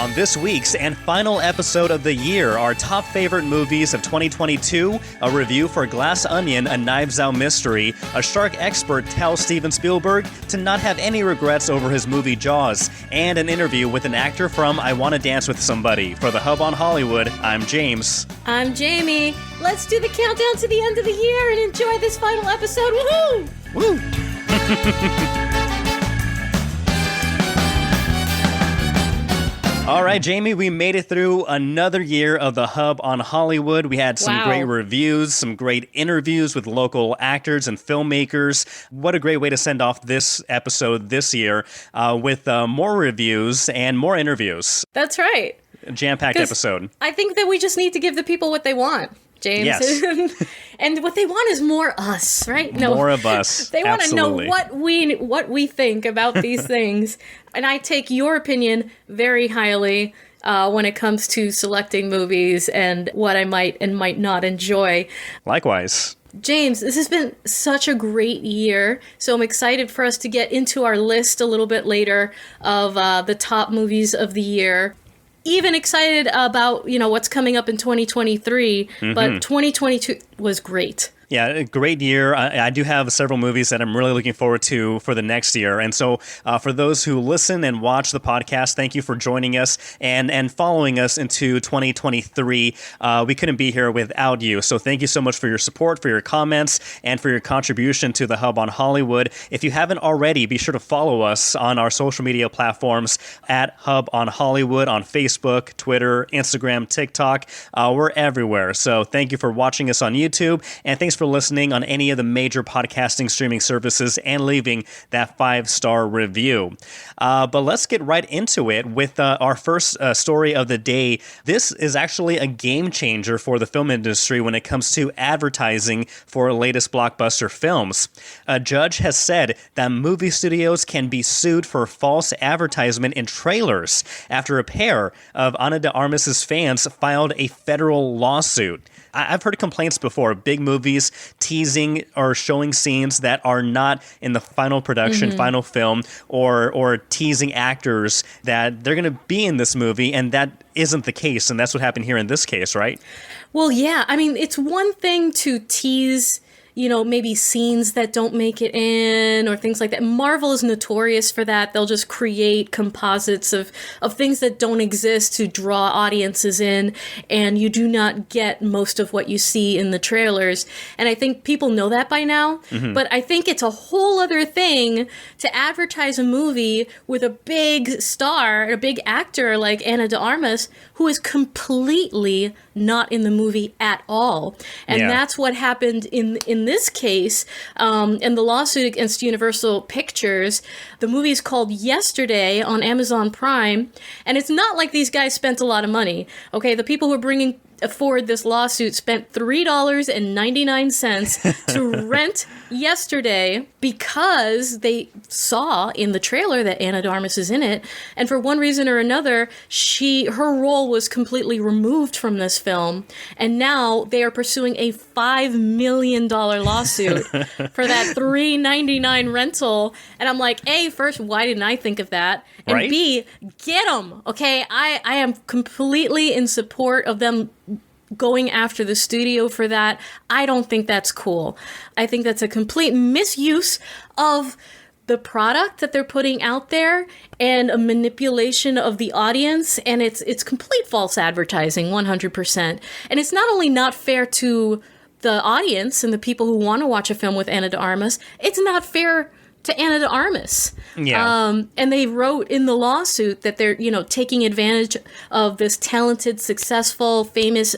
On this week's and final episode of the year, our top favorite movies of 2022, a review for Glass Onion, a Knives Out mystery, a shark expert tells Steven Spielberg to not have any regrets over his movie Jaws, and an interview with an actor from I Want to Dance with Somebody. For the Hub on Hollywood, I'm James. I'm Jamie. Let's do the countdown to the end of the year and enjoy this final episode. Woohoo! Woo! All right, Jamie, we made it through another year of the Hub on Hollywood. We had some great reviews, some great interviews with local actors and filmmakers. What a great way to send off this episode this year with more reviews and more interviews. That's right. A jam-packed episode. I think that we just need to give the people what they want, James. Yes. And what they want is more us, right? No, more of us. They want to know Absolutely. what we think about these things. And I take your opinion very highly when it comes to selecting movies and what I might and might not enjoy. Likewise. James, this has been such a great year, so I'm excited for us to get into our list a little bit later of the top movies of the year. Even excited about, what's coming up in 2023, but 2022 was great. Yeah, a great year. I do have several movies that I'm really looking forward to for the next year. And so for those who listen and watch the podcast, thank you for joining us and following us into 2023. We couldn't be here without you. So thank you so much for your support, for your comments, and for your contribution to the Hub on Hollywood. If you haven't already, be sure to follow us on our social media platforms at Hub on Hollywood on Facebook, Twitter, Instagram, TikTok. We're everywhere. So thank you for watching us on YouTube, and thanks for listening on any of the major podcasting streaming services and leaving that 5-star review. But let's get right into it with our first story of the day. This is actually a game changer for the film industry when it comes to advertising for latest blockbuster films. A judge has said that movie studios can be sued for false advertisement in trailers after a pair of Ana de Armas' fans filed a federal lawsuit. I've heard complaints before, big movies teasing or showing scenes that are not in the final production, final film, or teasing actors that they're going to be in this movie, and that isn't the case, and that's what happened here in this case, right? Well, yeah. I mean, it's one thing to tease maybe scenes that don't make it in or things like that. Marvel is notorious for that. They'll just create composites of things that don't exist to draw audiences in, and you do not get most of what you see in the trailers. And I think people know that by now, but I think it's a whole other thing to advertise a movie with a big star, a big actor like Ana de Armas, who is completely not in the movie at all. And that's what happened in this case, in the lawsuit against Universal Pictures. The movie is called Yesterday on Amazon Prime, and it's not like these guys spent a lot of money. Okay, the people who are bringing forward this lawsuit spent $3.99 to rent Yesterday because they saw in the trailer that Ana de Armas is in it, and for one reason or another, her role was completely removed from this film, and now they are pursuing a $5 million lawsuit for that $3.99 rental. And I'm like, A, first, why didn't I think of that? And right? B, get them, okay? I am completely in support of them going after the studio for that. I don't think that's cool. I think that's a complete misuse of the product that they're putting out there and a manipulation of the audience, and it's complete false advertising, 100%. And it's not only not fair to the audience and the people who want to watch a film with Ana de Armas, it's not fair to Ana de Armas. Yeah. And they wrote in the lawsuit that they're, taking advantage of this talented, successful, famous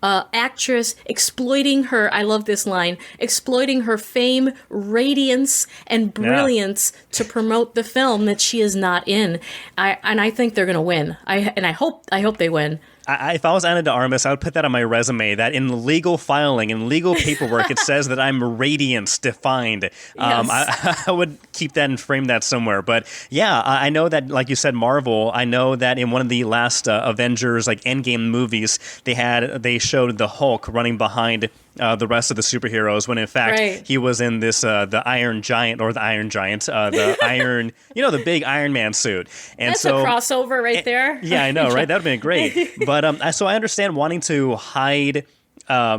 actress, exploiting her, I love this line, exploiting her fame, radiance, and brilliance to promote the film that she is not in. I think they're going to win. I hope they win. If I was Ana de Armas, I would put that on my resume, that in legal filing, in legal paperwork, it says that I'm radiance defined. Yes. I would keep that and frame that somewhere. But yeah, I know that, like you said, Marvel, I know that in one of the last Avengers, like Endgame movies, they showed the Hulk running behind the rest of the superheroes, when in fact he was in this the Iron Giant, or the Iron Giant, the Iron, the big Iron Man suit. And that's a crossover right there. Yeah, I know, right? That would have been great. But so I understand wanting to hide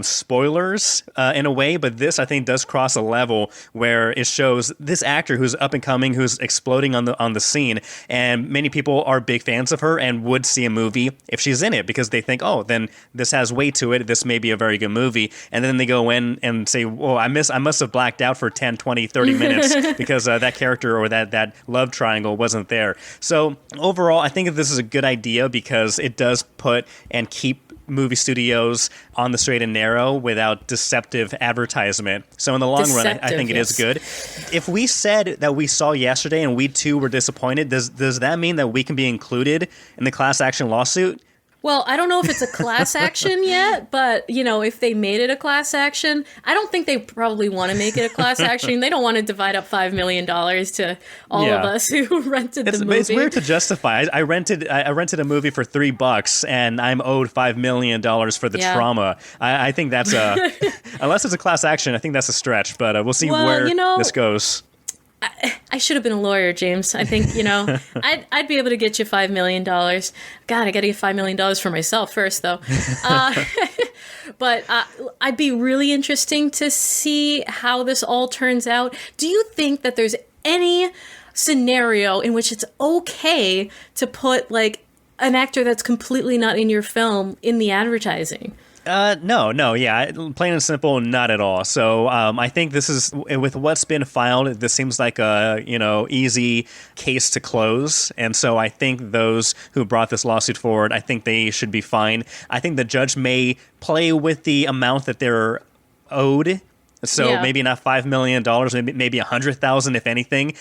spoilers in a way, but this I think does cross a level where it shows this actor who's up and coming, who's exploding on the scene, and many people are big fans of her and would see a movie if she's in it because they think, oh, then this has weight to it, this may be a very good movie, and then they go in and say, oh, I must have blacked out for 10, 20, 30 minutes because that character or that love triangle wasn't there. So overall, I think this is a good idea because it does put and keep movie studios on the straight and narrow without deceptive advertisement. So in the long run, I think it is good. If we said that we saw yesterday and we too were disappointed, does that mean that we can be included in the class action lawsuit? Well, I don't know if it's a class action yet, but, if they made it a class action, I don't think they probably want to make it a class action. They don't want to divide up $5 million to all of us who rented the movie. It's weird to justify. I rented a movie for $3 and I'm owed $5 million for the trauma. I think that's unless it's a class action, I think that's a stretch, but we'll see where this goes. I should have been a lawyer, James. I think, I'd be able to get you $5 million. God, I got to get $5 million for myself first, though. But I'd be really interesting to see how this all turns out. Do you think that there's any scenario in which it's okay to put, like, an actor that's completely not in your film in the advertising? No, yeah, plain and simple, not at all. So I think this is, with what's been filed, this seems like a easy case to close, and so I think those who brought this lawsuit forward, I think they should be fine. I think the judge may play with the amount that they're owed. So maybe not $5 million, maybe $100,000 if anything.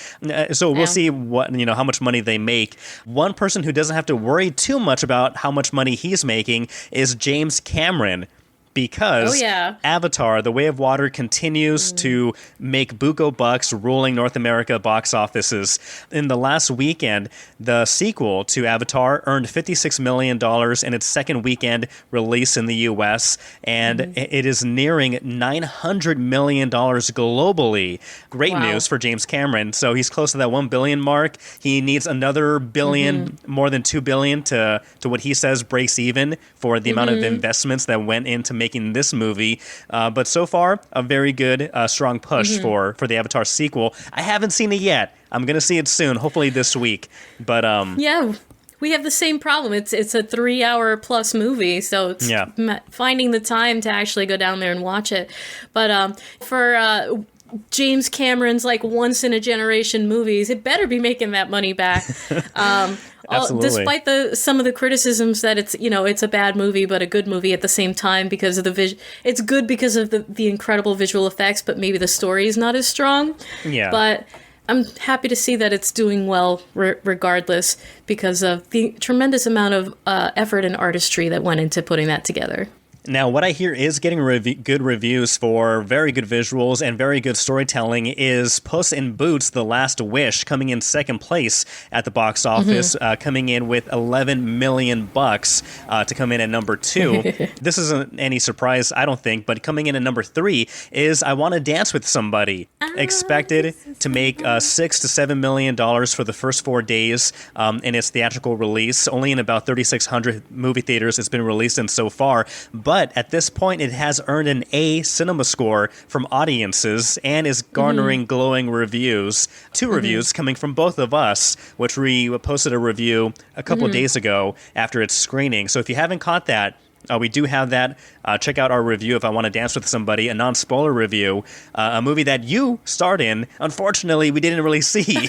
So we'll see what how much money they make. One person who doesn't have to worry too much about how much money he's making is James Cameron. Because Avatar, The Way of Water, continues to make buco bucks, ruling North America box offices. In the last weekend, the sequel to Avatar earned $56 million in its second weekend release in the U.S., and it is nearing $900 million globally. Great news for James Cameron. So he's close to that $1 billion mark. He needs another billion, more than $2 billion to what he says breaks even for the amount of investments that went into making this movie, but so far a very good strong push for the Avatar sequel. I haven't seen it yet. I'm gonna see it soon, hopefully this week, but we have the same problem. It's a 3-hour plus movie, so it's finding the time to actually go down there and watch it. But for James Cameron's like once in a generation movies, it better be making that money back. Despite some of the criticisms that it's a bad movie but a good movie at the same time because of it's good because of the incredible visual effects, but maybe the story is not as strong. Yeah. But I'm happy to see that it's doing well regardless because of the tremendous amount of effort and artistry that went into putting that together. Now, what I hear is getting good reviews for very good visuals and very good storytelling is Puss in Boots: The Last Wish, coming in second place at the box office, coming in with $11 million to come in at number 2. This isn't any surprise, I don't think, but coming in at number 3 is I Want to Dance with Somebody, expected to make $6 to $7 million for the first 4 days in its theatrical release. Only in about 3,600 movie theaters it's been released in so far. But at this point, it has earned an A cinema score from audiences and is garnering glowing reviews. 2 reviews coming from both of us, which we posted a review a couple of days ago after its screening. So if you haven't caught that, we do have that. Check out our review if I Want to Dance with Somebody, a non-spoiler review, a movie that you starred in. Unfortunately, we didn't really see.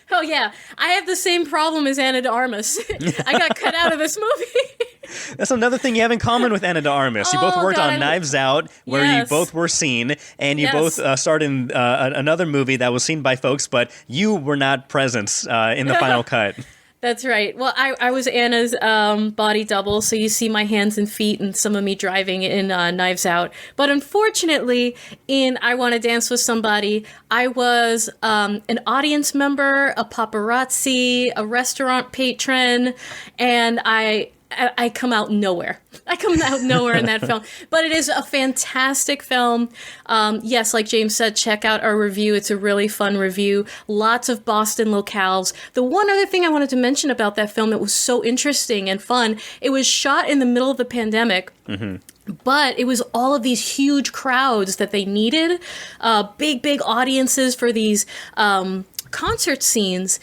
Oh, yeah. I have the same problem as Ana de Armas. I got cut out of this movie. That's another thing you have in common with Ana de Armas. You both worked on Knives Out, where you both were seen, and you both starred in another movie that was seen by folks, but you were not present in the final cut. That's right. Well, I was Anna's body double, so you see my hands and feet and some of me driving in Knives Out. But unfortunately, in I Want to Dance with Somebody, I was an audience member, a paparazzi, a restaurant patron, and I I come out nowhere. I come out nowhere in that film. But it is a fantastic film. Yes, like James said, check out our review. It's a really fun review. Lots of Boston locales. The one other thing I wanted to mention about that film that was so interesting and fun, it was shot in the middle of the pandemic. But it was all of these huge crowds that they needed, big audiences for these concert scenes.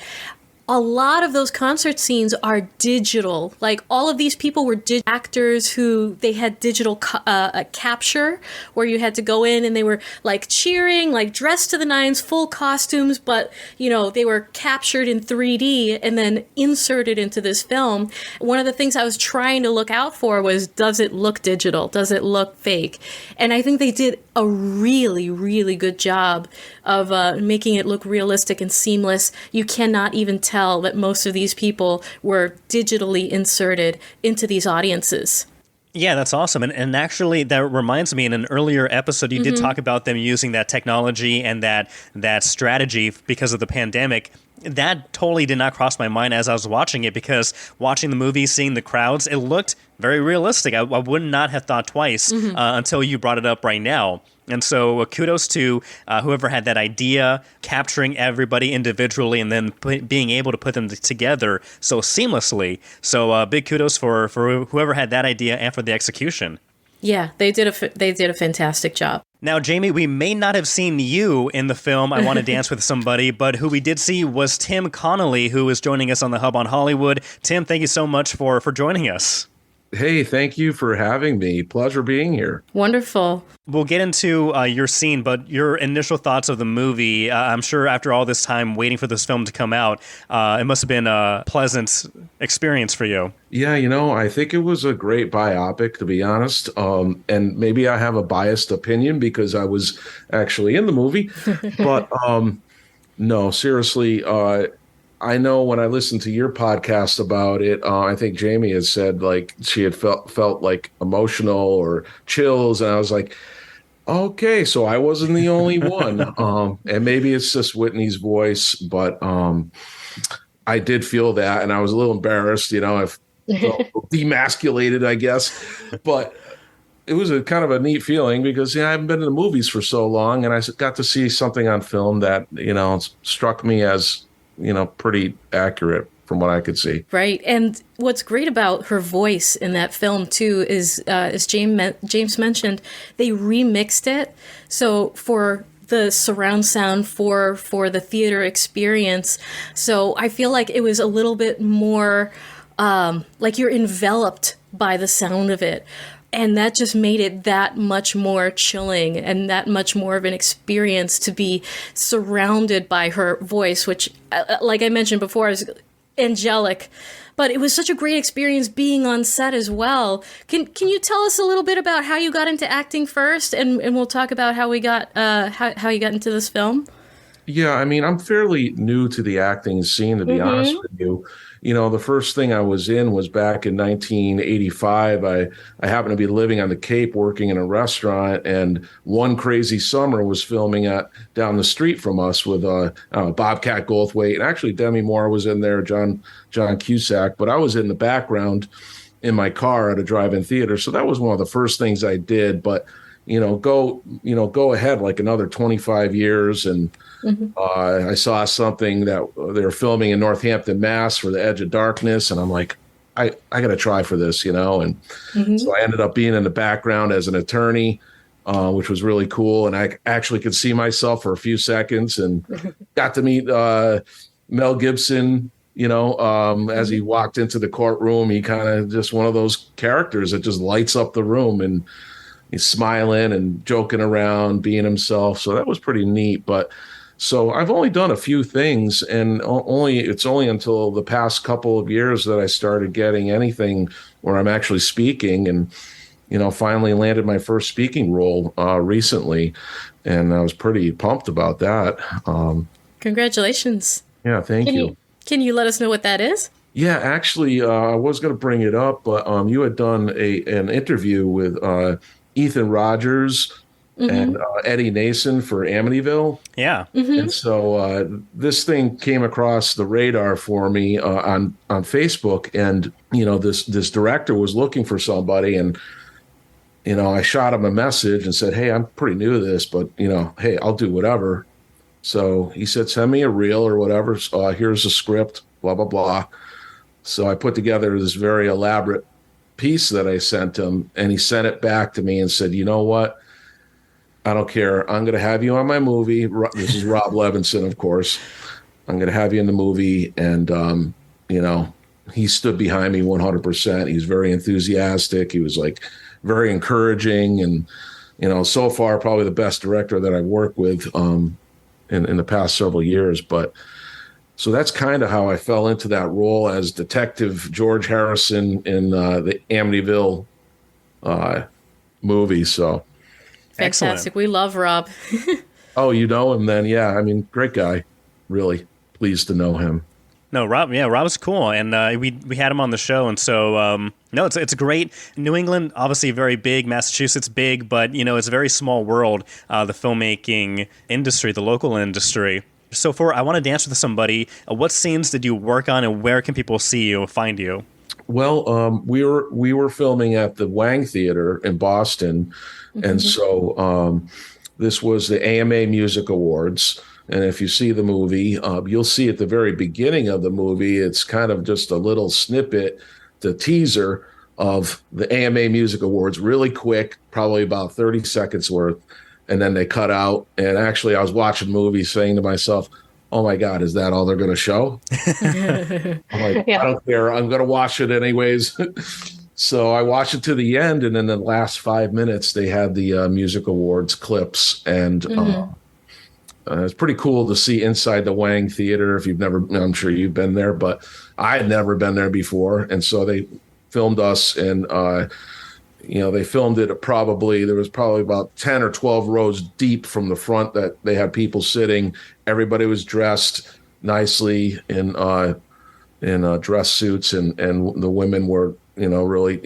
A lot of those concert scenes are digital. Like, all of these people were actors who they had digital capture, where you had to go in and they were like cheering, like dressed to the nines, full costumes, but they were captured in 3D and then inserted into this film. One of the things I was trying to look out for was, does it look digital? Does it look fake? And I think they did a really, really good job of making it look realistic and seamless. You cannot even tell that most of these people were digitally inserted into these audiences. Yeah, that's awesome. And actually, that reminds me, in an earlier episode, you did talk about them using that technology and that strategy because of the pandemic. That totally did not cross my mind as I was watching it, because watching the movie, seeing the crowds, it looked very realistic. I would not have thought twice until you brought it up right now. And so kudos to whoever had that idea, capturing everybody individually and then being able to put them together so seamlessly. So big kudos for whoever had that idea and for the execution. Yeah, they did a fantastic job. Now, Jamie, we may not have seen you in the film I Want to Dance with Somebody, but who we did see was Tim Connelly, who is joining us on the Hub on Hollywood. Tim, thank you so much for joining us. Hey, thank you for having me. Pleasure being here. Wonderful. We'll get into your scene, but your initial thoughts of the movie, I'm sure after all this time waiting for this film to come out, it must have been a pleasant experience for you. Yeah, I think it was a great biopic, to be honest. And maybe I have a biased opinion because I was actually in the movie. But no, seriously, I know when I listened to your podcast about it, I think Jamie had said like she had felt like emotional or chills. And I was like, okay, so I wasn't the only one. And maybe it's just Whitney's voice, but I did feel that. And I was a little embarrassed, I felt demasculated, I guess. But it was a kind of a neat feeling because I haven't been in the movies for so long. And I got to see something on film that, struck me as pretty accurate from what I could see. Right. And what's great about her voice in that film, too, is, as James mentioned, they remixed it. So for the surround sound, for the theater experience. So I feel like it was a little bit more like you're enveloped by the sound of it. And that just made it that much more chilling and that much more of an experience to be surrounded by her voice, which, like I mentioned before, is angelic. But it was such a great experience being on set as well. Can you tell us a little bit about how you got into acting first, and we'll talk about how we got how you got into this film? Yeah, I mean, I'm fairly new to the acting scene, to be honest with you. The first thing I was in was back in 1985. I happened to be living on the Cape working in a restaurant, and One Crazy Summer was filming down the street from us with Bobcat Goldthwait. And actually, Demi Moore was in there, John Cusack. But I was in the background in my car at a drive-in theater. So that was one of the first things I did. But, go ahead like another 25 years and I saw something that they were filming in Northampton, Mass for The Edge of Darkness. And I'm like, I got to try for this, And so I ended up being in the background as an attorney, which was really cool. And I actually could see myself for a few seconds and got to meet Mel Gibson, as he walked into the courtroom. He kind of just one of those characters that just lights up the room, and he's smiling and joking around, being himself. So that was pretty neat. But so I've only done a few things, and it's only until the past couple of years that I started getting anything where I'm actually speaking, and finally landed my first speaking role recently, and I was pretty pumped about that. Congratulations! Yeah, thank you. Can you let us know what that is? Yeah, actually, I was going to bring it up, but you had done an interview with Ethan Rogers and Eddie Nason for Amityville. Yeah. And so this thing came across the radar for me on Facebook, and this director was looking for somebody, and I shot him a message and said, "Hey, I'm pretty new to this, but hey, I'll do whatever." So he said, "Send me a reel or whatever. Here's a script, blah blah blah." So I put together this very elaborate piece that I sent him, and he sent it back to me and said, "You know what? I don't care. I'm going to have you on my movie." This is Rob Levinson, of course. "I'm going to have you in the movie." And, he stood behind me 100%. He was very enthusiastic. He was like very encouraging. And, so far, probably the best director that I've worked with in the past several years. But so that's kind of how I fell into that role as Detective George Harrison in the Amityville movie. So. Fantastic. Excellent. We love Rob. Oh, you know him then? Yeah, I mean, great guy. Really pleased to know him. No, Rob. Yeah, Rob's cool, and we had him on the show, and so no, it's a great New England. Obviously, very big. Massachusetts, big, but it's a very small world. The filmmaking industry, the local industry. So, I want to dance with somebody. What scenes did you work on, and where can people see you, find you? Well, we were filming at the Wang Theater in Boston, and so this was the AMA Music Awards. And if you see the movie, you'll see at the very beginning of the movie, it's kind of just a little snippet, the teaser of the AMA Music Awards, really quick, probably about 30 seconds worth, and then they cut out. And actually, I was watching movies saying to myself, "Oh my God, is that all they're going to show?" I'm like, I don't care. I'm going to watch it anyways. So I watched it to the end, and in the last 5 minutes, they had the Music Awards clips, and it's pretty cool to see inside the Wang Theater. If you've never, I'm sure you've been there, but I had never been there before, and so they filmed us, and they filmed it there was probably about 10 or 12 rows deep from the front that they had people sitting. Everybody was dressed nicely in dress suits, and the women were, really,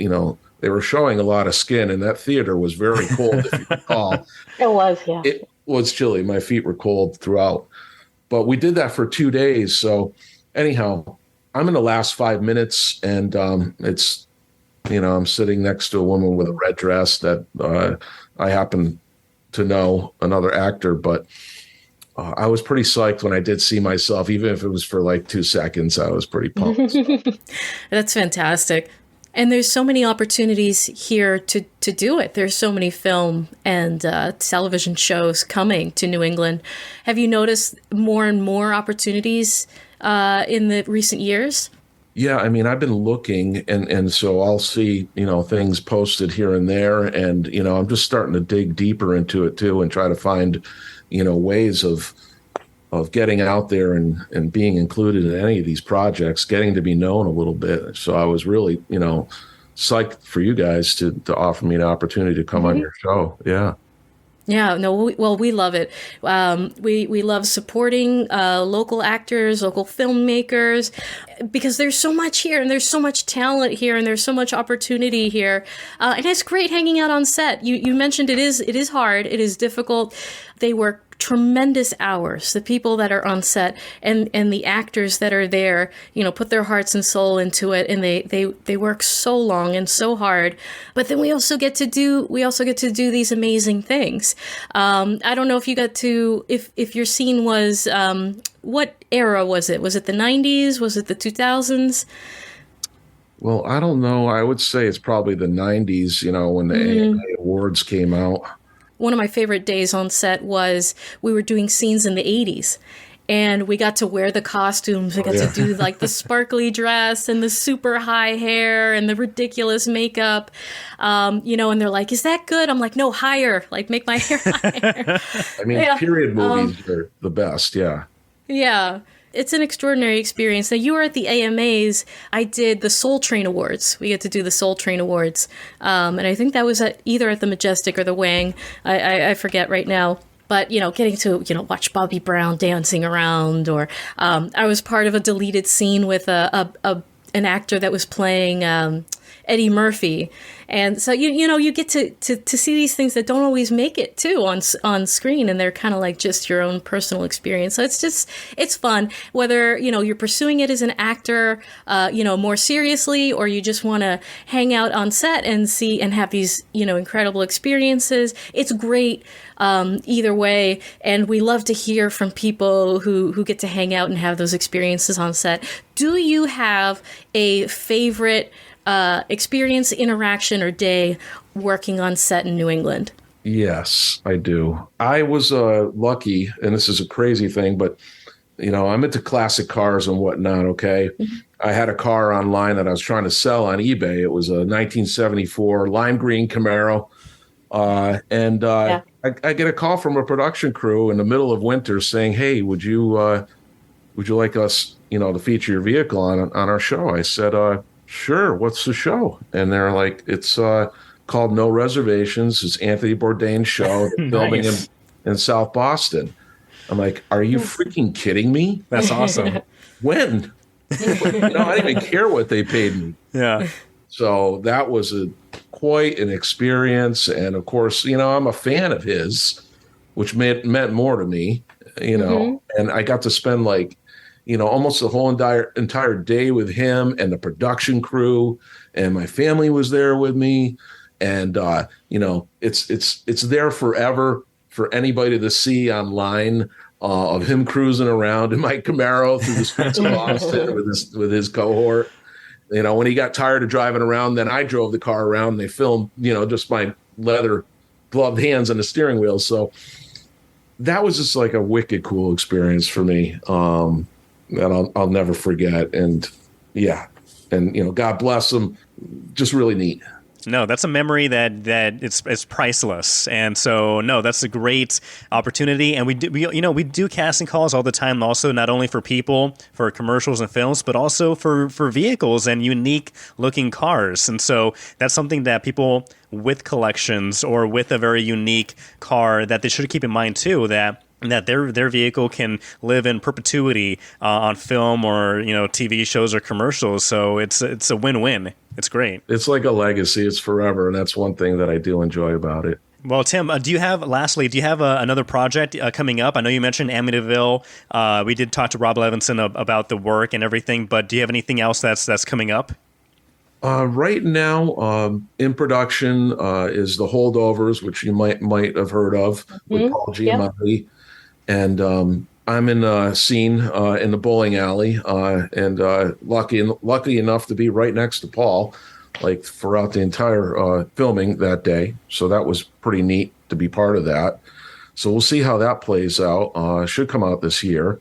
they were showing a lot of skin, and that theater was very cold, if you recall. It was, yeah. It was chilly. My feet were cold throughout. But we did that for 2 days. So anyhow, I'm in the last 5 minutes, and it's, I'm sitting next to a woman with a red dress that I happen to know, another actor, but I was pretty psyched when I did see myself, even if it was for like 2 seconds. I was pretty pumped. That's fantastic. And there's so many opportunities here to do it. There's so many film and television shows coming to New England. Have you noticed more and more opportunities in the recent years? Yeah, I mean, I've been looking, and so I'll see, things posted here and there, and, I'm just starting to dig deeper into it too, and try to find, ways of getting out there and being included in any of these projects, getting to be known a little bit. So I was really, psyched for you guys to offer me an opportunity to come on your show. Yeah. Yeah, no, we love it. We love supporting local actors, local filmmakers, because there's so much here, and there's so much talent here, and there's so much opportunity here, and it's great hanging out on set. You mentioned it is hard, it is difficult. They work tremendous hours. The people that are on set and the actors that are there, put their hearts and soul into it, and they work so long and so hard. But then we also get to do these amazing things. I don't know if you got to if your scene was what era was it? Was it the 90s? Was it the 2000s? Well, I don't know. I would say it's probably the 90s, when the AMA Awards came out. One of my favorite days on set was we were doing scenes in the 80s, and we got to wear the costumes. We got to do like the sparkly dress and the super high hair and the ridiculous makeup, and they're like, "Is that good?" I'm like, "No, higher, like make my hair higher." I mean, period movies are the best. Yeah. Yeah. It's an extraordinary experience. Now, you were at the AMAs. I did the Soul Train Awards. We get to do the Soul Train Awards. And I think that was either at the Majestic or the Wang. I forget right now. But, getting to, watch Bobby Brown dancing around, or I was part of a deleted scene with an actor that was playing Eddie Murphy. And so you get to see these things that don't always make it too on screen, and they're kind of like just your own personal experience. So it's fun, whether you're pursuing it as an actor, more seriously, or you just want to hang out on set and see and have these incredible experiences. It's great either way, and we love to hear from people who get to hang out and have those experiences on set. Do you have a favorite experience, interaction, or day working on set in New England? Yes, I do. I was lucky, and this is a crazy thing, but I'm into classic cars and whatnot. Okay, I had a car online that I was trying to sell on eBay. It was a 1974 lime green Camaro, and I get a call from a production crew in the middle of winter saying, "Hey, would you like us, to feature your vehicle on our show?" I said, "Sure. What's the show?" And they're like, "It's called No Reservations. It's Anthony Bourdain's show. Filming in South Boston." I'm like, "Are you freaking kidding me? That's awesome." When? I didn't even care what they paid me. Yeah. So that was quite an experience. And of course, I'm a fan of his, which meant more to me, and I got to spend almost the whole entire day with him and the production crew, and my family was there with me. And, it's there forever for anybody to see online, of him cruising around in my Camaro through the streets of Boston with his cohort. When he got tired of driving around, then I drove the car around and they filmed, just my leather gloved hands on the steering wheel. So that was just like a wicked cool experience for me. That I'll never forget. And God bless him. Just really neat. No, that's a memory that it's priceless, and so no, that's a great opportunity. And we do casting calls all the time, also not only for people for commercials and films, but also for vehicles and unique looking cars. And so that's something that people with collections or with a very unique car that they should keep in mind too, that their vehicle can live in perpetuity on film or TV shows or commercials. So it's a win-win. It's great. It's like a legacy. It's forever, and that's one thing that I do enjoy about it. Well, Tim, do you have another project coming up? I know you mentioned Amityville. We did talk to Rob Levinson about the work and everything, but do you have anything else that's coming up? Right now, in production is The Holdovers, which you might have heard of, with Paul Giamatti. Yep. And I'm in a scene in the bowling alley, and lucky enough to be right next to Paul, throughout the entire filming that day. So that was pretty neat to be part of that. So we'll see how that plays out. Should come out this year.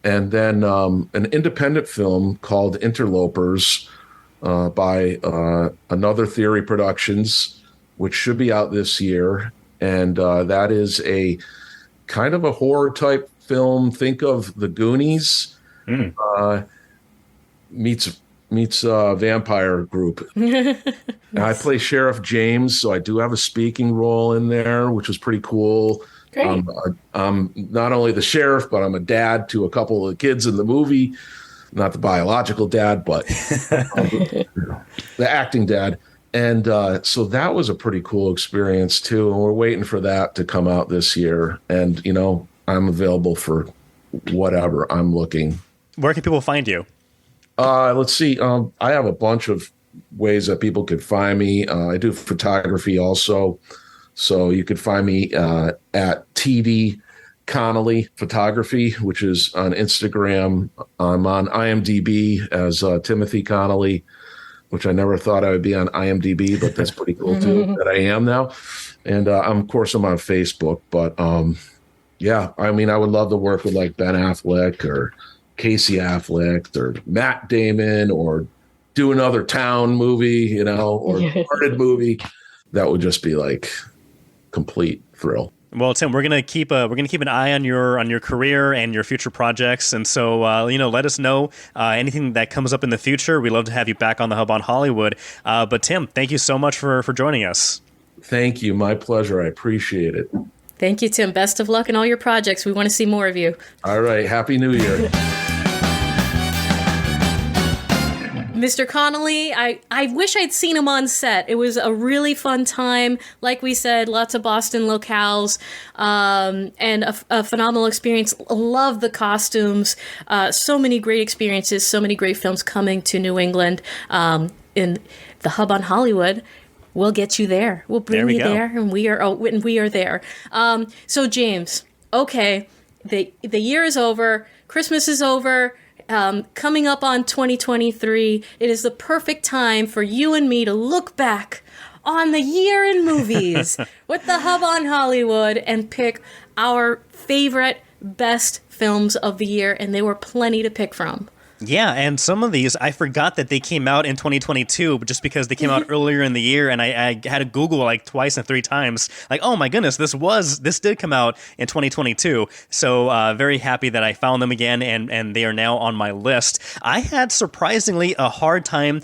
And then an independent film called Interlopers by Another Theory Productions, which should be out this year. And that is a kind of a horror type film. Think of The Goonies meets vampire group. Nice. I play Sheriff James, so I do have a speaking role in there, which was pretty cool. Great. I'm not only the sheriff, but I'm a dad to a couple of kids in the movie. Not the biological dad, but the acting dad. And so that was a pretty cool experience too. And we're waiting for that to come out this year. And, I'm available for whatever I'm looking. Where can people find you? Let's see. I have a bunch of ways that people could find me. I do photography also. So you could find me at TD Connelly Photography, which is on Instagram. I'm on IMDb as Timothy Connelly, which I never thought I would be on IMDb, but that's pretty cool too that I am now. And of course I'm on Facebook, but I would love to work with Ben Affleck or Casey Affleck or Matt Damon or do another Town movie, or Departed movie. That would just be complete thrill. Well, Tim, we're gonna keep an eye on your career and your future projects, and so let us know anything that comes up in the future. We'd love to have you back on the Hub on Hollywood. But Tim, thank you so much for joining us. Thank you, my pleasure. I appreciate it. Thank you, Tim. Best of luck in all your projects. We want to see more of you. All right, Happy New Year. Mr. Connelly, I wish I'd seen him on set. It was a really fun time. Like we said, lots of Boston locales, and a phenomenal experience. Love the costumes. So many great experiences, so many great films coming to New England. In the Hub on Hollywood, we'll get you there. We'll bring you there, and we are there. So James, okay, the year is over. Christmas is over. Coming up on 2023, it is the perfect time for you and me to look back on the year in movies with the Hub on Hollywood and pick our favorite, best films of the year, and there were plenty to pick from. Yeah, and some of these, I forgot that they came out in 2022, but just because they came out earlier in the year, and I had to Google like twice and three times, like, oh my goodness, this did come out in 2022. So very happy that I found them again, and they are now on my list. I had surprisingly a hard time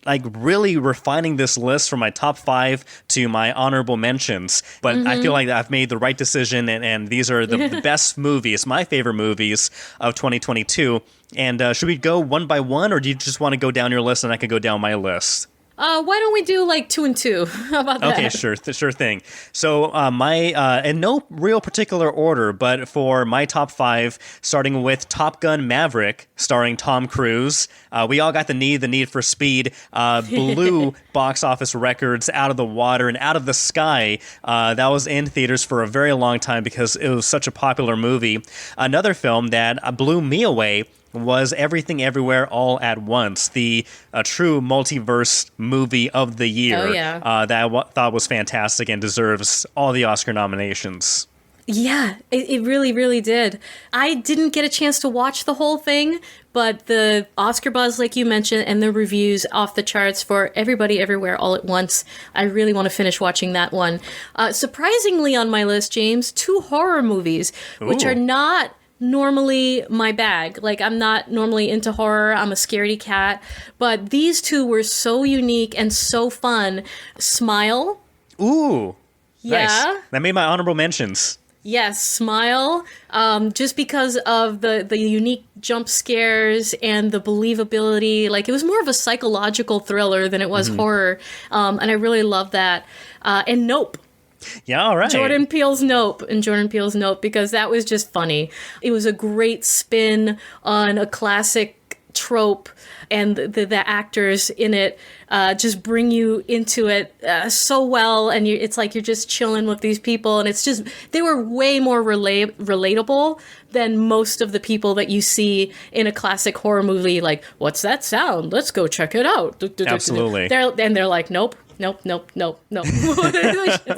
like really refining this list from my top 5 to my honorable mentions, but I feel like I've made the right decision, and these are the best movies, my favorite movies of 2022. And should we go one by one, or do you just want to go down your list and I can go down my list? Why don't we do like 2 and 2? How about that? Okay, sure thing. So my in no real particular order, but for my top 5, starting with Top Gun Maverick, starring Tom Cruise. We all got the need for speed. Blew box office records out of the water and out of the sky. That was in theaters for a very long time because it was such a popular movie. Another film that blew me away was Everything Everywhere All at Once, the true multiverse movie of the year. Oh, yeah. That I thought was fantastic and deserves all the Oscar nominations. Yeah, it really, really did. I didn't get a chance to watch the whole thing, but the Oscar buzz, like you mentioned, and the reviews off the charts for Everybody Everywhere All at Once, I really want to finish watching that one. Surprisingly on my list, James, 2 horror movies, which are not normally my bag. Like, I'm not normally into horror. I'm a scaredy cat. But these 2 were so unique and so fun. Smile. Ooh. Yeah. Nice. That made my honorable mentions. Yes, Smile. Just because of the unique jump scares and the believability. Like, it was more of a psychological thriller than it was horror. And I really love that. And Nope. Yeah, all right. Jordan Peele's Nope, because that was just funny. It was a great spin on a classic trope, and the actors in it just bring you into it so well, and it's like you're just chilling with these people, and it's just, they were way more relatable than most of the people that you see in a classic horror movie, like, what's that sound? Let's go check it out. Absolutely. They're like, nope. So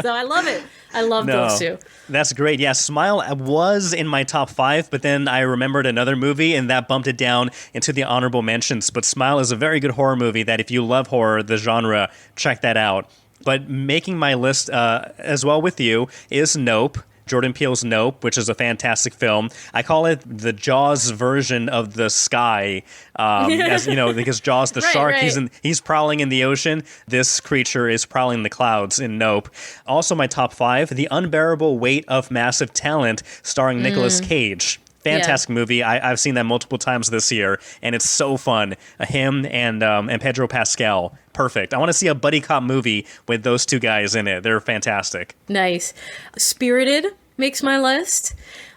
I love it. I love those 2. That's great. Yeah, Smile was in my top 5, but then I remembered another movie, and that bumped it down into the honorable mentions. But Smile is a very good horror movie that if you love horror, the genre, check that out. But making my list as well with you is Nope. Jordan Peele's Nope, which is a fantastic film. I call it the Jaws version of The Sky, as you know, because Jaws the shark, right. he's prowling in the ocean. This creature is prowling the clouds in Nope. Also, my top 5, The Unbearable Weight of Massive Talent, starring Nicolas Cage. Fantastic movie. I've seen that multiple times this year, and it's so fun. Him and Pedro Pascal. Perfect. I want to see a buddy cop movie with those 2 guys in it. They're fantastic. Nice. Spirited makes my list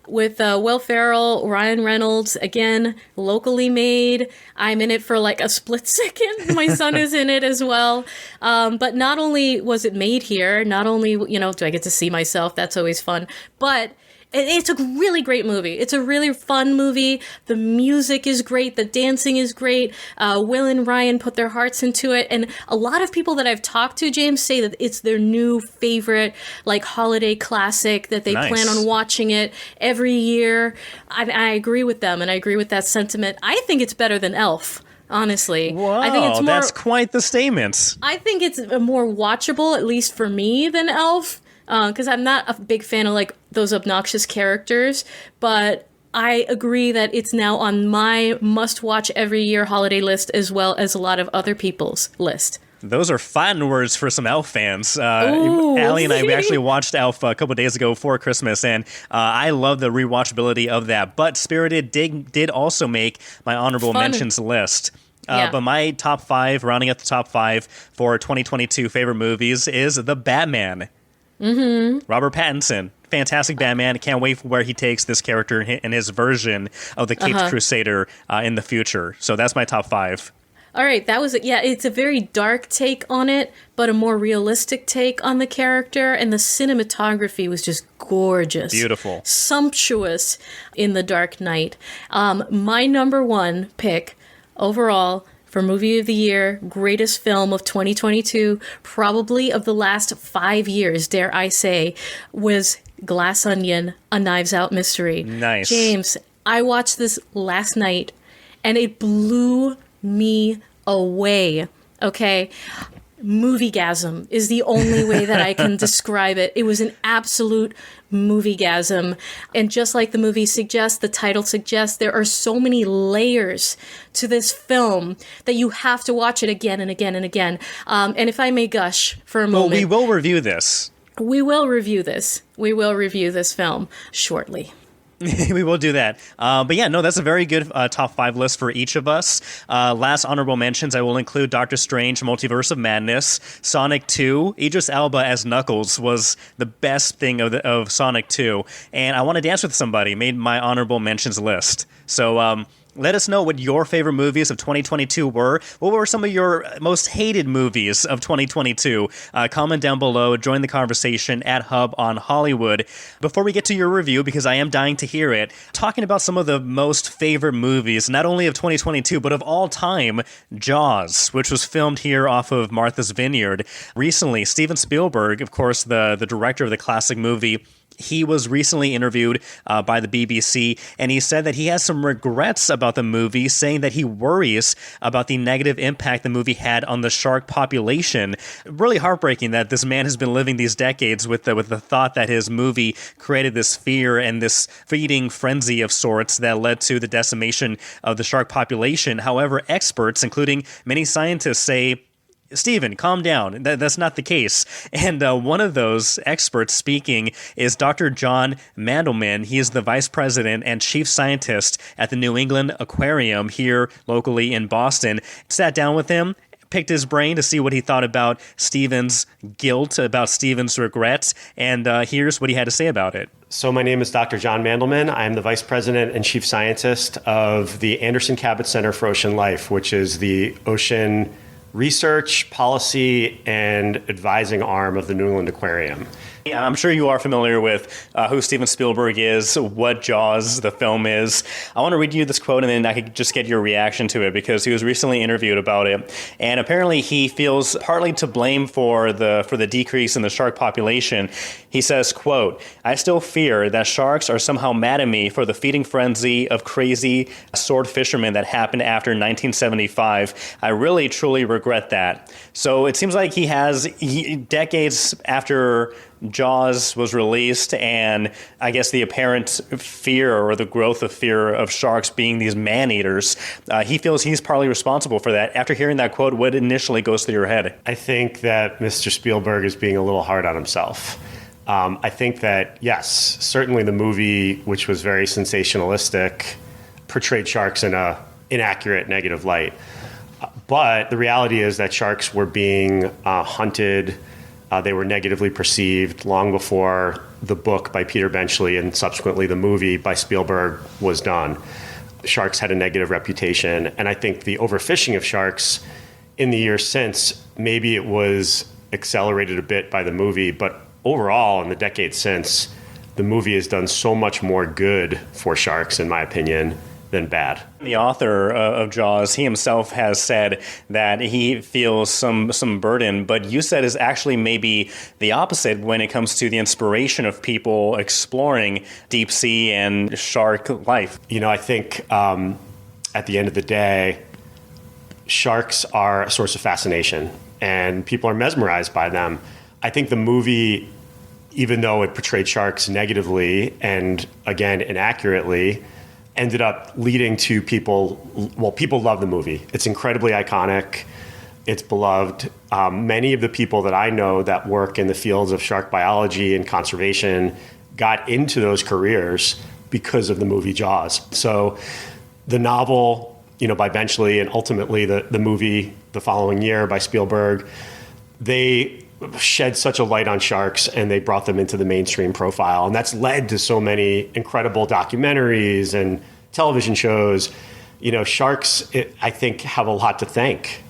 with Will Ferrell, Ryan Reynolds, again, locally made. I'm in it for like a split second. My son is in it as well. But not only was it made here, not only, do I get to see myself, that's always fun, but it's a really great movie. It's a really fun movie. The music is great. The dancing is great. Will and Ryan put their hearts into it. And a lot of people that I've talked to, James, say that it's their new favorite, like, holiday classic, that they plan on watching it every year. I agree with them, and I agree with that sentiment. I think it's better than Elf. Honestly, wow, I think it's more, that's quite the statement. I think it's more watchable, at least for me, than Elf. Because I'm not a big fan of, like, those obnoxious characters, but I agree that it's now on my must-watch every year holiday list, as well as a lot of other people's list. Those are fun words for some Elf fans. Allie and I, we actually watched Elf a couple days ago for Christmas, and I love the rewatchability of that. But Spirited did also make my honorable mentions list. Yeah. But my top 5, rounding up the top 5 for 2022 favorite movies, is The Batman. Robert Pattinson. Fantastic Batman. Can't wait for where he takes this character and his version of the Caped Crusader in the future. So that's my top 5. All right, that was it. Yeah, it's a very dark take on it, but a more realistic take on the character, and the cinematography was just gorgeous. Beautiful. Sumptuous in The Dark Knight. My number 1 pick overall for Movie of the Year, greatest film of 2022, probably of the last 5 years, dare I say, was Glass Onion, A Knives Out Mystery. Nice. James, I watched this last night, and it blew me away. Okay. Moviegasm is the only way that I can describe it. It was an absolute moviegasm. And just like the movie suggests, the title suggests, there are so many layers to this film that you have to watch it again and again and again. And if I may gush for a moment. Well, we will review this. We will review this. We will review this film shortly. We will do that. But yeah, no, that's a very good top 5 list for each of us. Last honorable mentions, I will include Doctor Strange, Multiverse of Madness, Sonic 2. Idris Elba as Knuckles was the best thing of Sonic 2. And I Want to Dance with Somebody made my honorable mentions list. So let us know what your favorite movies of 2022 were. What were some of your most hated movies of 2022? Comment down below. Join the conversation at Hub on Hollywood. Before we get to your review, because I am dying to hear it, talking about some of the most favorite movies, not only of 2022, but of all time, Jaws, which was filmed here off of Martha's Vineyard. Recently, Steven Spielberg, of course, the director of the classic movie, he was recently interviewed by the BBC, and he said that he has some regrets about the movie, saying that he worries about the negative impact the movie had on the shark population. Really heartbreaking that this man has been living these decades with the thought that his movie created this fear and this feeding frenzy of sorts that led to the decimation of the shark population. However, experts, including many scientists, say, Steven, calm down. That's not the case. And one of those experts speaking is Dr. John Mandelman. He is the vice president and chief scientist at the New England Aquarium here locally in Boston. Sat down with him, picked his brain to see what he thought about Steven's guilt, about Steven's regrets, and here's what he had to say about it. So my name is Dr. John Mandelman. I'm the Vice President and Chief Scientist of the Anderson Cabot Center for Ocean Life, which is the ocean research, policy, and advising arm of the New England Aquarium. Yeah, I'm sure you are familiar with who Steven Spielberg is, what Jaws, the film is. I want to read you this quote and then I could just get your reaction to it because he was recently interviewed about it. And apparently he feels partly to blame for the decrease in the shark population. He says, quote, "I still fear that sharks are somehow mad at me for the feeding frenzy of crazy sword fishermen that happened after 1975. I really, truly regret that." So it seems like decades after Jaws was released and I guess the apparent fear or the growth of fear of sharks being these man-eaters, he feels he's partly responsible for that. After hearing that quote, what initially goes through your head? I think that Mr. Spielberg is being a little hard on himself. I think that, yes, certainly the movie, which was very sensationalistic, portrayed sharks in an inaccurate, negative light. But the reality is that sharks were being hunted. They were negatively perceived long before the book by Peter Benchley and subsequently the movie by Spielberg was done. Sharks had a negative reputation. And I think the overfishing of sharks in the years since, maybe it was accelerated a bit by the movie, but overall in the decades since, the movie has done so much more good for sharks, in my opinion, than bad. The author of Jaws, he himself has said that he feels some burden, but you said is actually maybe the opposite when it comes to the inspiration of people exploring deep sea and shark life. You know, I think at the end of the day, sharks are a source of fascination and people are mesmerized by them. I think the movie, even though it portrayed sharks negatively and again inaccurately, ended up leading to people love the movie. It's incredibly iconic. It's beloved. Many of the people that I know that work in the fields of shark biology and conservation got into those careers because of the movie Jaws. So the novel by Benchley and ultimately the movie the following year by Spielberg, they shed such a light on sharks and they brought them into the mainstream profile. And that's led to so many incredible documentaries and television shows. Sharks, I think, have a lot to thank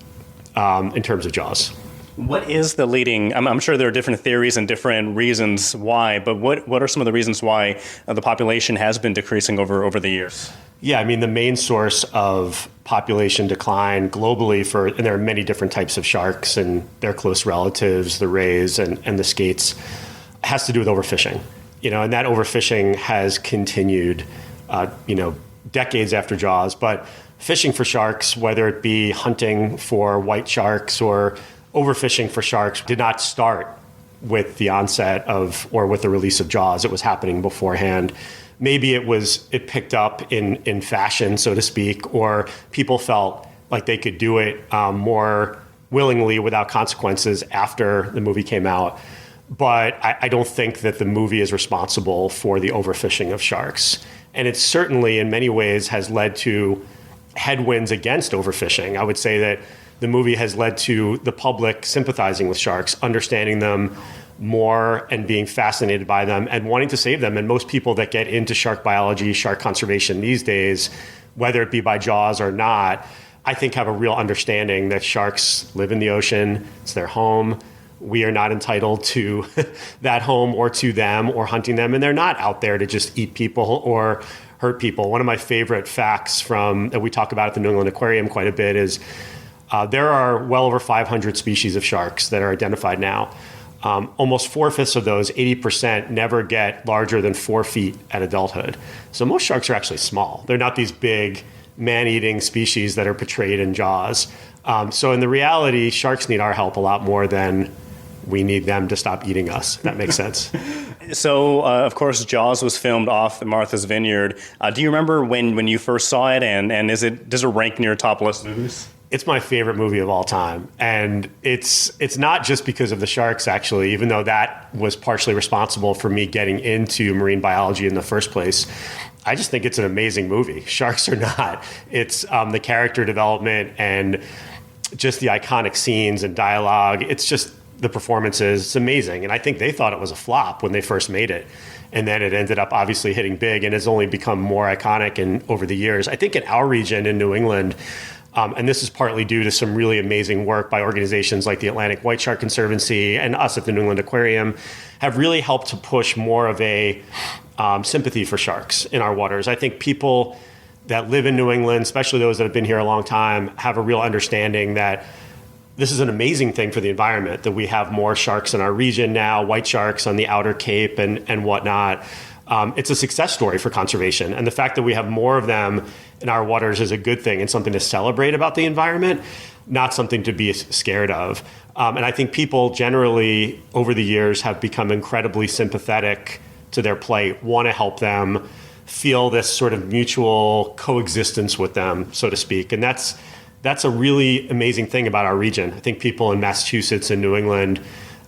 in terms of Jaws. What is the leading? I'm sure there are different theories and different reasons why, but what are some of the reasons why the population has been decreasing over the years? Yeah, the main source of population decline globally and there are many different types of sharks and their close relatives, the rays and the skates, has to do with overfishing. And that overfishing has continued, decades after Jaws. But fishing for sharks, whether it be hunting for white sharks or overfishing for sharks, did not start with the onset or with the release of Jaws. It was happening beforehand. Maybe it picked up in fashion, so to speak, or people felt like they could do it more willingly without consequences after the movie came out. But I don't think that the movie is responsible for the overfishing of sharks. And it certainly, in many ways, has led to headwinds against overfishing. I would say that the movie has led to the public sympathizing with sharks, understanding them more and being fascinated by them and wanting to save them. And most people that get into shark biology, shark conservation these days, whether it be by Jaws or not, I think have a real understanding that sharks live in the ocean. It's their home. We are not entitled to that home or to them or hunting them. And they're not out there to just eat people or hurt people. One of my favorite facts that we talk about at the New England Aquarium quite a bit is there are well over 500 species of sharks that are identified now. Almost 4/5 of those, 80%, never get larger than 4 feet at adulthood. So most sharks are actually small. They're not these big man-eating species that are portrayed in Jaws. So in the reality, sharks need our help a lot more than we need them to stop eating us. If that makes sense. So, of course, Jaws was filmed off Martha's Vineyard. Do you remember when you first saw it, and does it rank in your top list movies? It's my favorite movie of all time. And it's not just because of the sharks, actually, even though that was partially responsible for me getting into marine biology in the first place. I just think it's an amazing movie. Sharks or not. It's the character development and just the iconic scenes and dialogue. It's just the performances. It's amazing. And I think they thought it was a flop when they first made it. And then it ended up obviously hitting big and has only become more iconic over the years. I think in our region in New England, and this is partly due to some really amazing work by organizations like the Atlantic White Shark Conservancy and us at the New England Aquarium, have really helped to push more of a sympathy for sharks in our waters. I think people that live in New England, especially those that have been here a long time, have a real understanding that this is an amazing thing for the environment, that we have more sharks in our region now, white sharks on the outer Cape and whatnot. It's a success story for conservation. And the fact that we have more of them in our waters is a good thing and something to celebrate about the environment, not something to be scared of. And I think people generally over the years have become incredibly sympathetic to their plight, want to help them, feel this sort of mutual coexistence with them, so to speak. And that's a really amazing thing about our region. I think people in Massachusetts and New England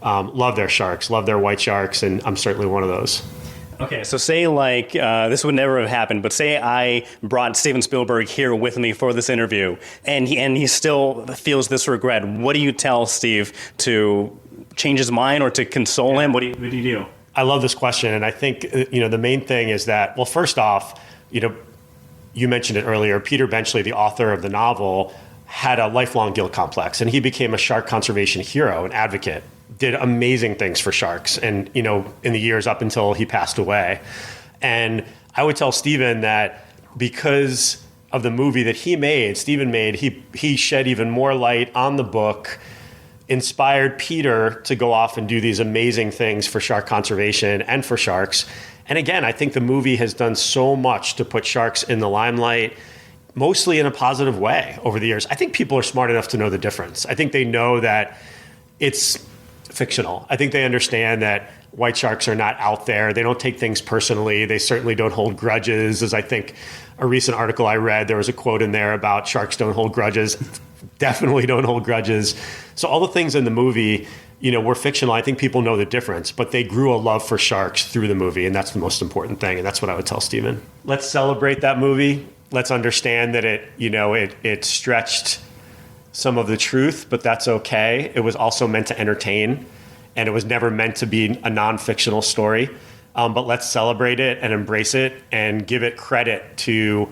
love their sharks, love their white sharks, and I'm certainly one of those. Okay, so say this would never have happened, but say I brought Steven Spielberg here with me for this interview, and he still feels this regret. What do you tell Steve to change his mind or to console him? What do you do? I love this question, and I think the main thing is that, well, first off, you mentioned it earlier. Peter Benchley, the author of the novel, had a lifelong guilt complex, and he became a shark conservation hero, an advocate. Did amazing things for sharks and, in the years up until he passed away. And I would tell Steven that because of the movie that Steven made, he shed even more light on the book, inspired Peter to go off and do these amazing things for shark conservation and for sharks. And again, I think the movie has done so much to put sharks in the limelight, mostly in a positive way over the years. I think people are smart enough to know the difference. I think they know that it's fictional. I think they understand that white sharks are not out there. They don't take things personally. They certainly don't hold grudges. As I think a recent article I read, there was a quote in there about sharks don't hold grudges. Definitely don't hold grudges. So all the things in the movie, were fictional. I think people know the difference, but they grew a love for sharks through the movie, and that's the most important thing. And that's what I would tell Steven. Let's celebrate that movie. let's understand that it stretched some of the truth, but that's okay. It was also meant to entertain, and it was never meant to be a non-fictional story. But let's celebrate it and embrace it and give it credit to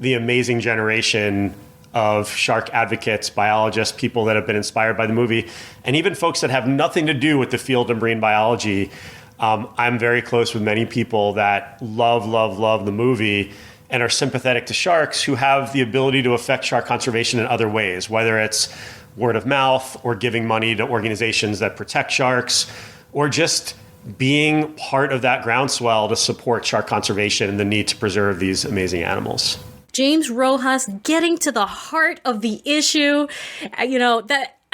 the amazing generation of shark advocates, biologists, people that have been inspired by the movie, and even folks that have nothing to do with the field of marine biology. I'm very close with many people that love the movie and are sympathetic to sharks, who have the ability to affect shark conservation in other ways, whether it's word of mouth or giving money to organizations that protect sharks, or just being part of that groundswell to support shark conservation and the need to preserve these amazing animals. James Rojas getting to the heart of the issue.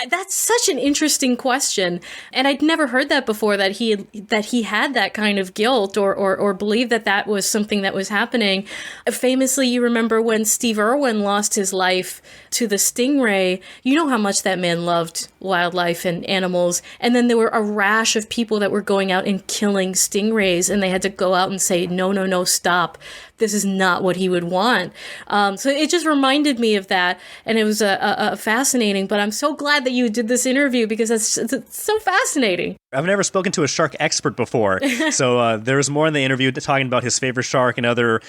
That's such an interesting question, and I'd never heard that before. That he had that kind of guilt or believed that was something that was happening. Famously, you remember when Steve Irwin lost his life to the stingray. You know how much that man loved wildlife and animals, and then there were a rash of people that were going out and killing stingrays, and they had to go out and say, no, stop. This is not what he would want. So it just reminded me of that, and it was a fascinating. But I'm so glad that you did this interview, because it's so fascinating. I've never spoken to a shark expert before, so there was more in the interview talking about his favorite shark and other,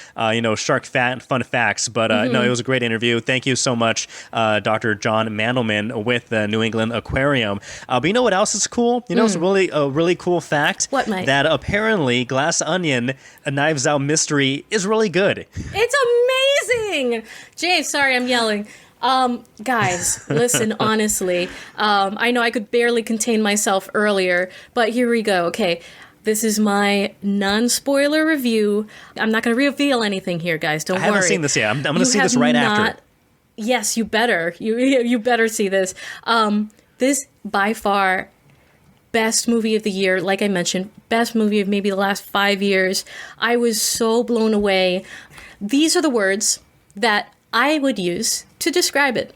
shark fun facts. But no, it was a great interview. Thank you so much, Dr. John Mandelman with the New England Aquarium. But you know what else is cool? It's a really cool fact. What, Mike? That apparently Glass Onion, a Knives Out mystery, is really good. It's amazing. James, sorry, I'm yelling. Guys, listen, honestly, I know I could barely contain myself earlier, but here we go. Okay. This is my non-spoiler review. I'm not going to reveal anything here, guys. Don't worry. I haven't seen this yet. I'm going to see this right after. Yes, you better. You better see this. This, by far, best movie of the year. Like I mentioned, best movie of maybe the last 5 years. I was so blown away. These are the words that I would use to describe it.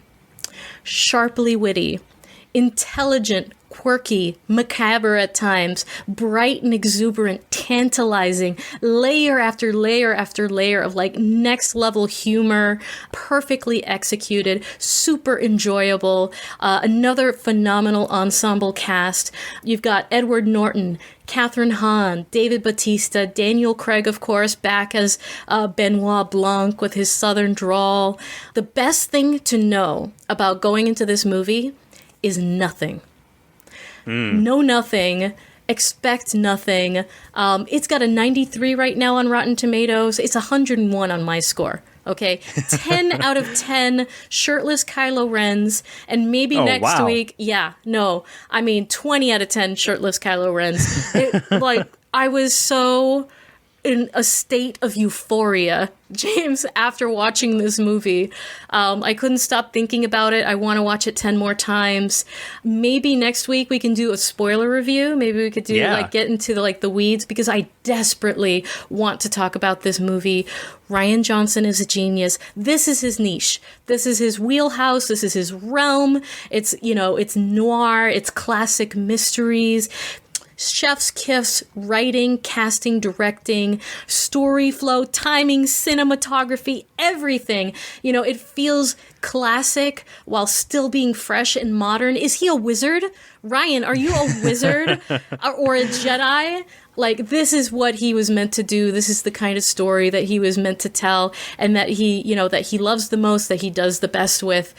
Sharply witty, intelligent, quirky, macabre at times, bright and exuberant, tantalizing, layer after layer after layer of next level humor, perfectly executed, super enjoyable. Another phenomenal ensemble cast. You've got Edward Norton, Catherine Hahn, David Bautista, Daniel Craig, of course, back as Benoit Blanc with his southern drawl. The best thing to know about going into this movie is nothing. Know nothing. Expect nothing. It's got a 93 right now on Rotten Tomatoes. It's 101 on my score. Okay, 10 out of 10 shirtless Kylo Rens, and maybe next week, 20 out of 10 shirtless Kylo Rens. I was so in a state of euphoria, James, after watching this movie. I couldn't stop thinking about it. I want to watch it 10 more times. Maybe next week we can do a spoiler review. Maybe we could do get into the weeds, because I desperately want to talk about this movie. Rian Johnson is a genius. This is his niche. This is his wheelhouse. This is his realm. It's noir. It's classic mysteries. Chef's kiss, writing, casting, directing, story flow, timing, cinematography, everything. It feels classic while still being fresh and modern. Is he a wizard? Ryan, are you a wizard or a Jedi? This is what he was meant to do. This is the kind of story that he was meant to tell, and that he loves the most, that he does the best with.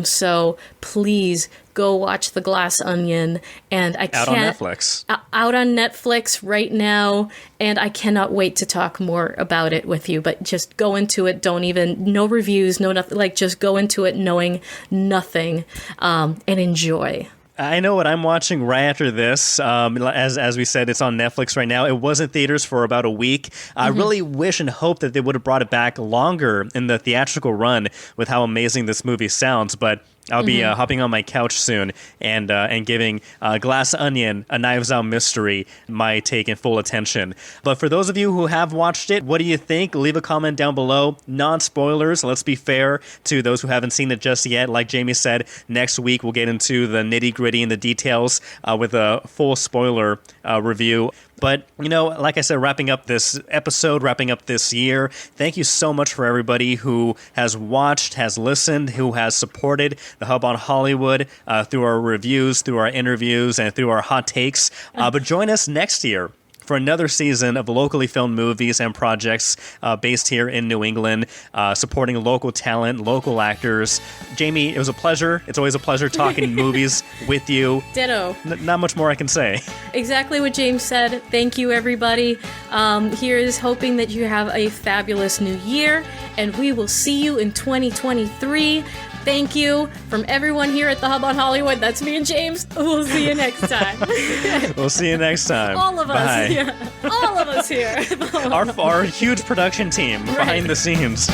So please go watch The Glass Onion. And out on Netflix. Out on Netflix right now, and I cannot wait to talk more about it with you. But just go into it. No reviews, no nothing. Just go into it knowing nothing, and enjoy. I know what I'm watching right after this. As we said, it's on Netflix right now. It was in theaters for about a week. I really wish and hope that they would have brought it back longer in the theatrical run with how amazing this movie sounds. But I'll be hopping on my couch soon and giving Glass Onion, a Knives Out mystery, my take and full attention. But for those of you who have watched it, what do you think? Leave a comment down below. Non-spoilers. Let's be fair to those who haven't seen it just yet. Like Jamie said, next week we'll get into the nitty-gritty and the details with a full spoiler review. But, like I said, wrapping up this episode, wrapping up this year, thank you so much for everybody who has watched, has listened, who has supported the Hub on Hollywood through our reviews, through our interviews, and through our hot takes. But join us next year for another season of locally filmed movies and projects based here in New England, supporting local talent, local actors. Jamie, it was a pleasure. It's always a pleasure talking movies with you. Ditto. Not much more I can say. Exactly what James said. Thank you, everybody. Here's hoping that you have a fabulous new year, and we will see you in 2023. Thank you from everyone here at the Hub on Hollywood. That's me and James. We'll see you next time. We'll see you next time. All of us. Bye. Yeah. All of us here. Our huge production team behind the scenes.